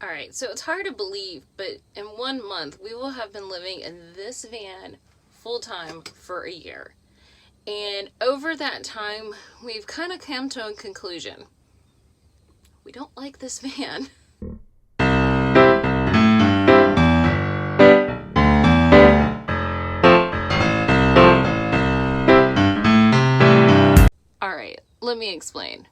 Alright, so it's hard to believe, but in 1 month we will have been living in this van full time for a year. And over that time, we've kind of come to a conclusion. We don't like this van. Alright, let me explain.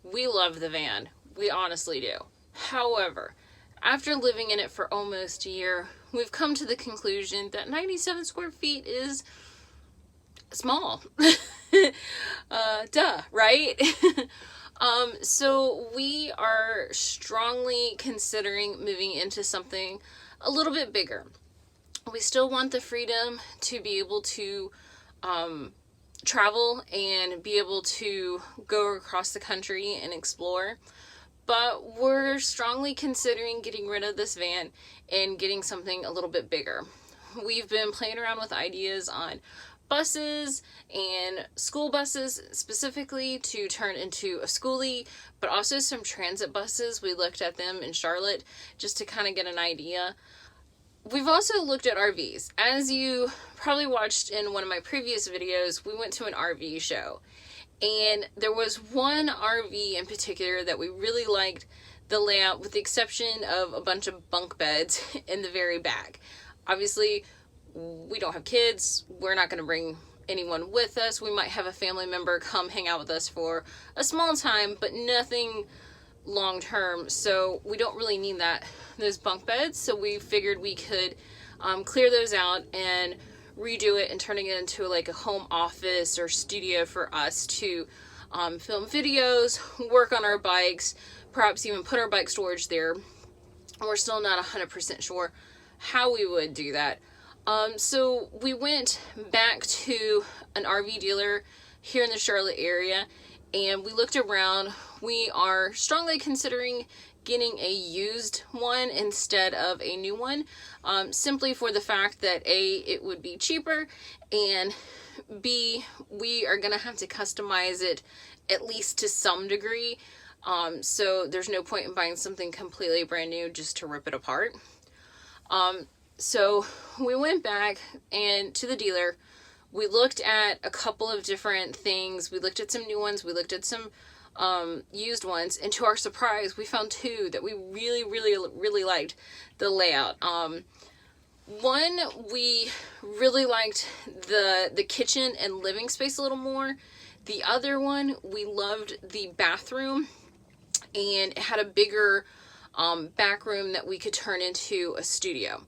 We love the van. We honestly do. However, after living in it for almost a year, we've come to the conclusion that 97 square feet is small. Duh, right? So we are strongly considering moving into something a little bit bigger. We still want the freedom to be able to travel and be able to go across the country and explore. But we're strongly considering getting rid of this van and getting something a little bit bigger. We've been playing around with ideas on buses and school buses specifically to turn into a schoolie, but also some transit buses. We looked at them in Charlotte just to kind of get an idea. We've also looked at RVs. As you probably watched in one of my previous videos, we went to an RV show. And there was one RV in particular that we really liked the layout, with the exception of a bunch of bunk beds in the very back. Obviously, we don't have kids. We're not going to bring anyone with us. We might have a family member come hang out with us for a small time, but nothing long term. So we don't really need those bunk beds. So we figured we could clear those out and redo it and turning it into like a home office or studio for us to film videos, work on our bikes, perhaps even put our bike storage there. We're still not 100% sure how we would do that. So we went back to an RV dealer here in the Charlotte area and we looked around. We are strongly considering getting a used one instead of a new one, simply for the fact that A, it would be cheaper, and B, we are going to have to customize it at least to some degree. So there's no point in buying something completely brand new just to rip it apart. So we went back and to the dealer. We looked at a couple of different things. We looked at some new ones. We looked at some used ones, and to our surprise, we found two that we really liked the layout. One, we really liked the kitchen and living space a little more. The other one, we loved the bathroom, and it had a bigger back room that we could turn into a studio.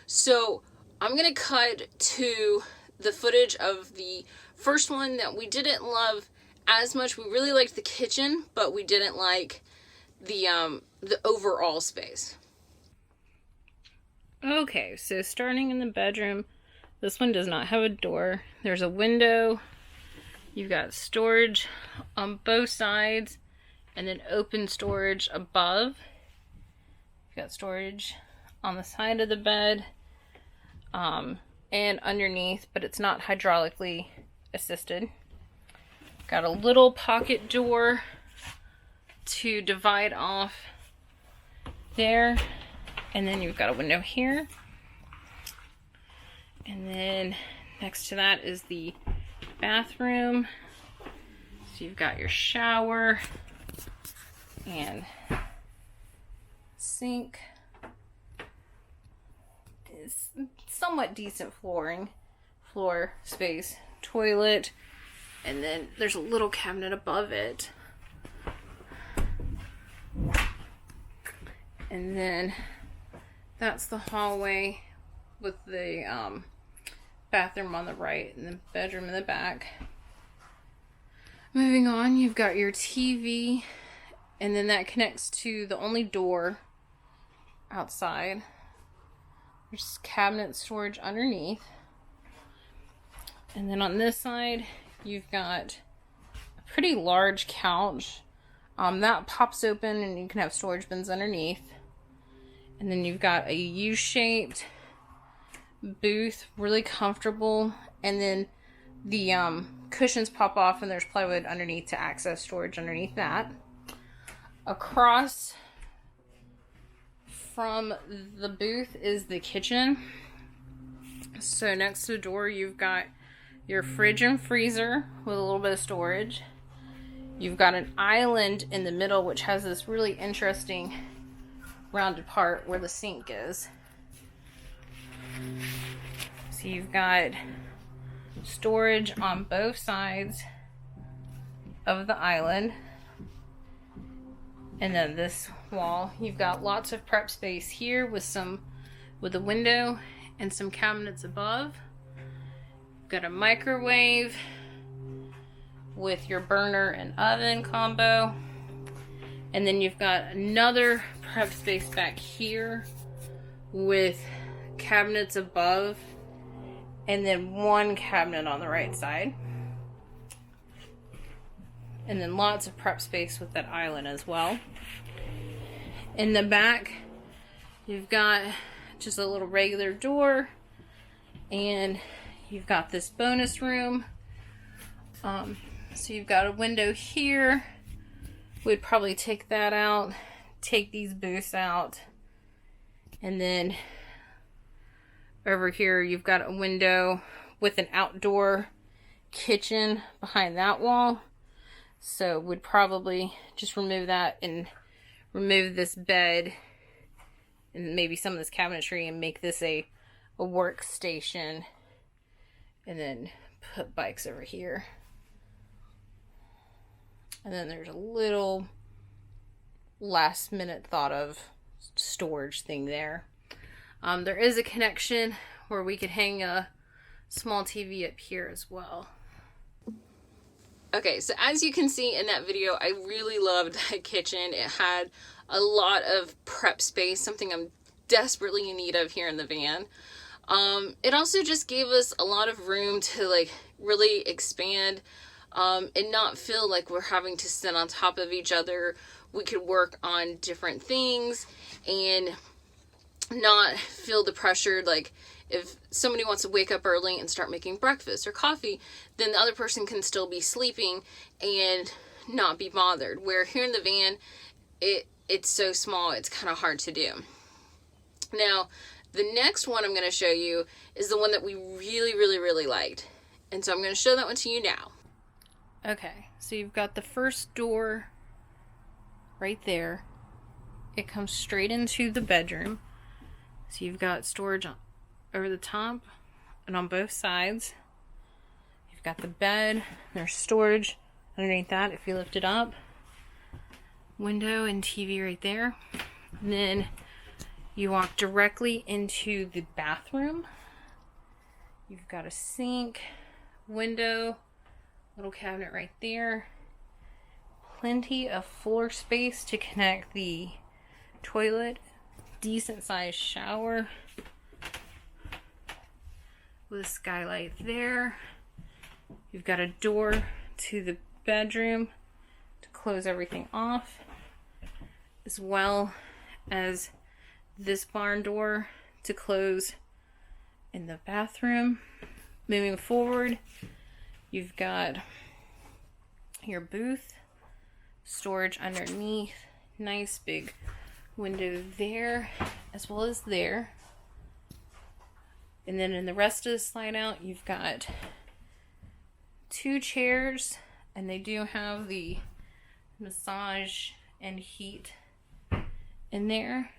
So I'm gonna cut to the footage of the first one that we didn't love as much. We really liked the kitchen, but we didn't like the overall space. Okay, so starting in the bedroom, this one does not have a door. There's a window. You've got storage on both sides and then open storage above. You've got storage on the side of the bed and underneath, but it's not hydraulically assisted. Got a little pocket door to divide off there. And then you've got a window here. And then next to that is the bathroom. So you've got your shower and sink. It's somewhat decent floor space, toilet. And then there's a little cabinet above it. And then that's the hallway with the bathroom on the right and the bedroom in the back. Moving on, you've got your TV, and then that connects to the only door outside. There's cabinet storage underneath. And then on this side, you've got a pretty large couch. That pops open and you can have storage bins underneath. And then you've got a U-shaped booth, really comfortable. And then the cushions pop off and there's plywood underneath to access storage underneath that. Across from the booth is the kitchen. So next to the door, you've got your fridge and freezer with a little bit of storage. You've got an island in the middle, which has this really interesting rounded part where the sink is. So you've got storage on both sides of the island. And then this wall, you've got lots of prep space here with a window and some cabinets above. You've got a microwave with your burner and oven combo. And then you've got another prep space back here with cabinets above and then one cabinet on the right side. And then lots of prep space with that island as well. In the back, you've got just a little regular door, and you've got this bonus room. So you've got a window here. We'd probably take that out, take these booths out, and then over here you've got a window with an outdoor kitchen behind that wall. So we'd probably just remove that and remove this bed and maybe some of this cabinetry and make this a workstation, and then put bikes over here. And then there's a little last minute thought of storage thing there. There is a connection where we could hang a small TV up here as well. Okay, so as you can see in that video, I really loved that kitchen. It had a lot of prep space, something I'm desperately in need of here in the van. It also just gave us a lot of room to like really expand and not feel like we're having to sit on top of each other. We could work on different things and not feel the pressure, like if somebody wants to wake up early and start making breakfast or coffee, then the other person can still be sleeping and not be bothered. Where here in the van, it's so small, it's kind of hard to do. Now, the next one I'm going to show you is the one that we really, really, really liked. And so I'm going to show that one to you now. Okay, so you've got the first door right there. It comes straight into the bedroom. So you've got storage over the top and on both sides. You've got the bed. There's storage underneath that if you lift it up. Window and TV right there. And then you walk directly into the bathroom. You've got a sink, window, little cabinet right there. Plenty of floor space to connect the toilet. Decent sized shower with a skylight there. You've got a door to the bedroom to close everything off, as well as this barn door to close in the bathroom. Moving forward, you've got your booth, storage underneath, nice big window there as well as there. And then in the rest of the slide out, you've got 2 chairs, and they do have the massage and heat in there.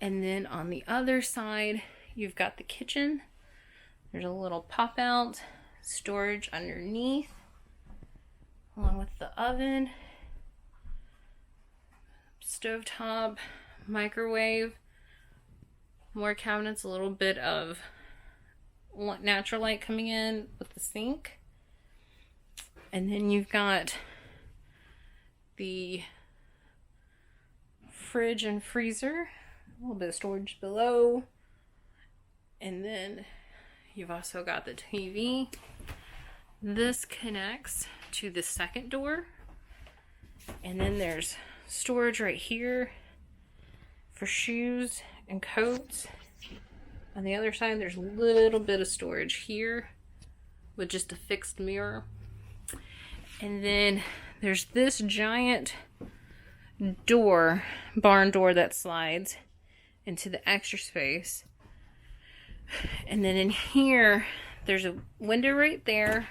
And then on the other side, you've got the kitchen. There's a little pop out, storage underneath, along with the oven, stovetop, microwave, more cabinets, a little bit of natural light coming in with the sink. And then you've got the fridge and freezer, a little bit of storage below. And then you've also got the TV. This connects to the second door. And then there's storage right here for shoes and coats. On the other side, there's a little bit of storage here with just a fixed mirror. And then there's this giant barn door that slides into the extra space. And then in here, there's a window right there,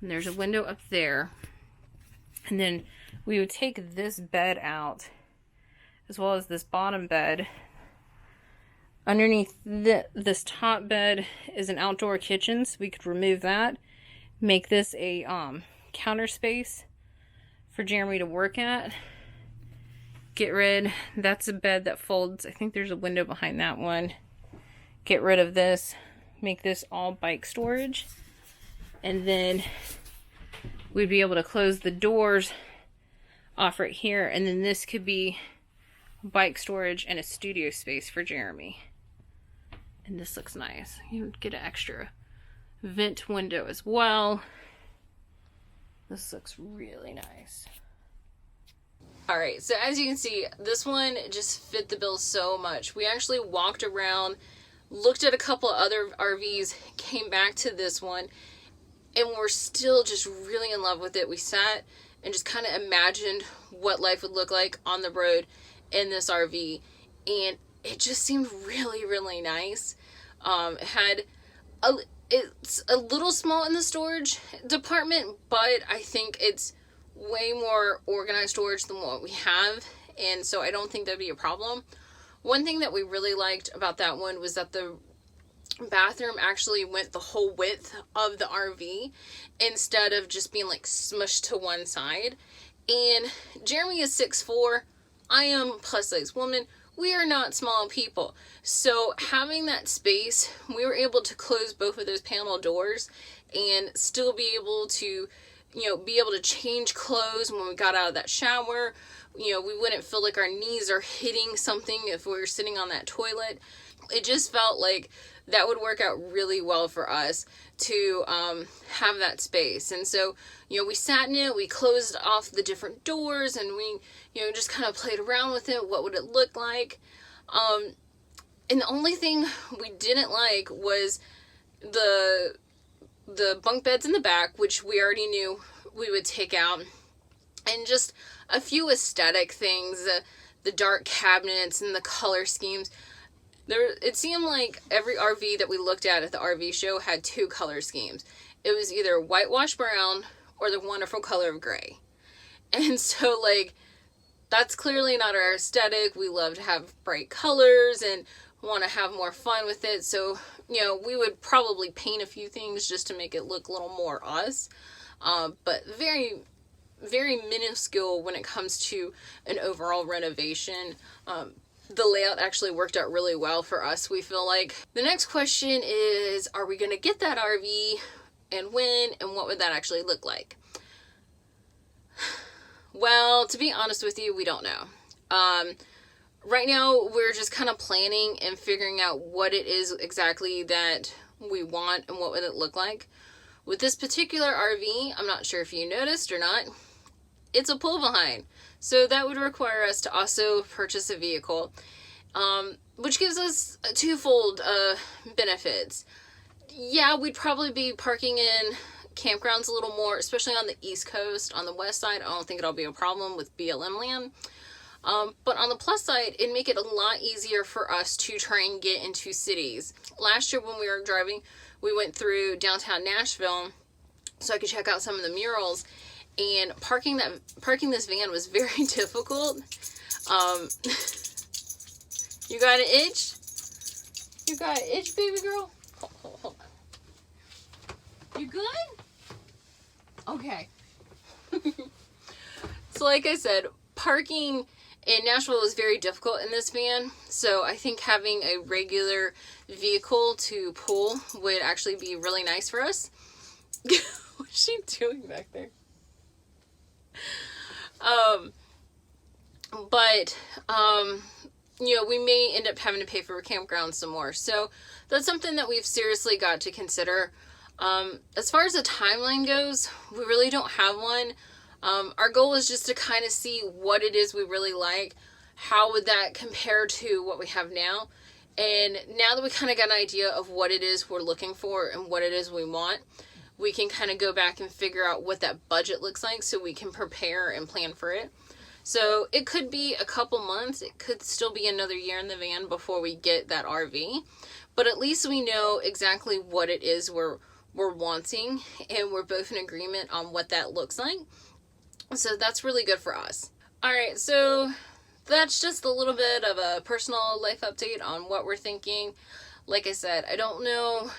and there's a window up there. And then we would take this bed out, as well as this bottom bed. Underneath this top bed is an outdoor kitchen, so we could remove that, make this a counter space for Jeremy to work at. That's a bed that folds. I think there's a window behind that one. Get rid of this, make this all bike storage, and then we'd be able to close the doors off right here, and then this could be bike storage and a studio space for Jeremy. And this looks nice. You get an extra vent window as well. This looks really nice. Alright, so as you can see, this one just fit the bill so much. We actually walked around, looked at a couple other RVs, came back to this one, and we're still just really in love with it. We sat and just kind of imagined what life would look like on the road in this RV, and it just seemed really, really nice. It's a little small in the storage department, but I think it's way more organized storage than what we have, and so I don't think that'd be a problem. One thing that we really liked about that one was that the bathroom actually went the whole width of the RV instead of just being like smushed to one side. And Jeremy is 6'4", I am plus size woman. We are not small people. So having that space, we were able to close both of those panel doors and still be able to, be able to change clothes when we got out of that shower. We wouldn't feel like our knees are hitting something if we were sitting on that toilet. It just felt like that would work out really well for us to have that space. And so, we sat in it, we closed off the different doors, and we, just kind of played around with it. What would it look like? And the only thing we didn't like was the bunk beds in the back, which we already knew we would take out, and just a few aesthetic things, the dark cabinets and the color schemes. It seemed like every RV that we looked at the RV show had two color schemes. It was either whitewash brown or the wonderful color of gray. And so, that's clearly not our aesthetic. We love to have bright colors and want to have more fun with it. So, we would probably paint a few things just to make it look a little more us. But very, very minuscule when it comes to an overall renovation. The layout actually worked out really well for us, we feel like. The next question is, are we going to get that RV, and when, and what would that actually look like? Well, to be honest with you, we don't know. Right now, we're just kind of planning and figuring out what it is exactly that we want and what would it look like. With this particular RV, I'm not sure if you noticed or not, it's a pull behind. So that would require us to also purchase a vehicle, which gives us twofold benefits. Yeah, we'd probably be parking in campgrounds a little more, especially on the East Coast. On the West side, I don't think it'll be a problem with BLM land. But on the plus side, it'd make it a lot easier for us to try and get into cities. Last year when we were driving, we went through downtown Nashville so I could check out some of the murals. And parking this van was very difficult. You got an itch? You got an itch, baby girl? Hold on. You good? Okay. So like I said, parking in Nashville was very difficult in this van. So I think having a regular vehicle to pull would actually be really nice for us. What's she doing back there? We may end up having to pay for a campground some more. So that's something that we've seriously got to consider. As far as the timeline goes, we really don't have one. Our goal is just to kind of see what it is we really like. How would that compare to what we have now? And now that we kind of got an idea of what it is we're looking for and what it is we want, we can kind of go back and figure out what that budget looks like so we can prepare and plan for it. So it could be a couple months. It could still be another year in the van before we get that RV. But at least we know exactly what it is we're wanting, and we're both in agreement on what that looks like. So that's really good for us. All right, so that's just a little bit of a personal life update on what we're thinking. Like I said, I don't know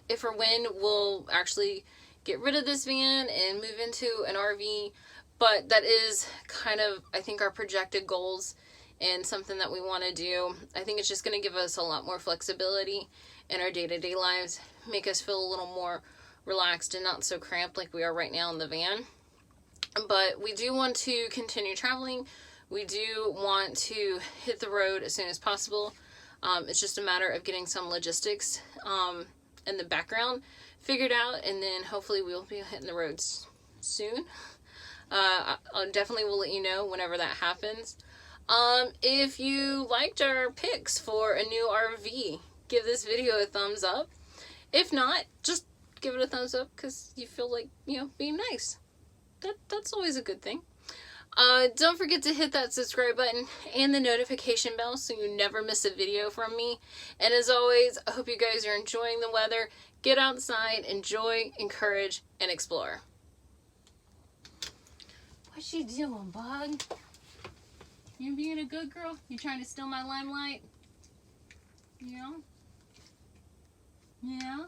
if or when we'll actually get rid of this van and move into an RV, but that is kind of, I think, our projected goals and something that we want to do. I think it's just going to give us a lot more flexibility in our day-to-day lives, make us feel a little more relaxed and not so cramped like we are right now in the van. But we do want to continue traveling. We do want to hit the road as soon as possible. It's just a matter of getting some logistics in the background figured out, and then hopefully we'll be hitting the roads soon. I definitely will let you know whenever that happens. If you liked our picks for a new RV, give this video a thumbs up. If not, just give it a thumbs up because you feel like, being nice. That's always a good thing. Don't forget to hit that subscribe button and the notification bell so you never miss a video from me. And as always, I hope you guys are enjoying the weather. Get outside, enjoy, encourage, and explore. What you doing, bug? You being a good girl? You trying to steal my limelight? Yeah? Yeah?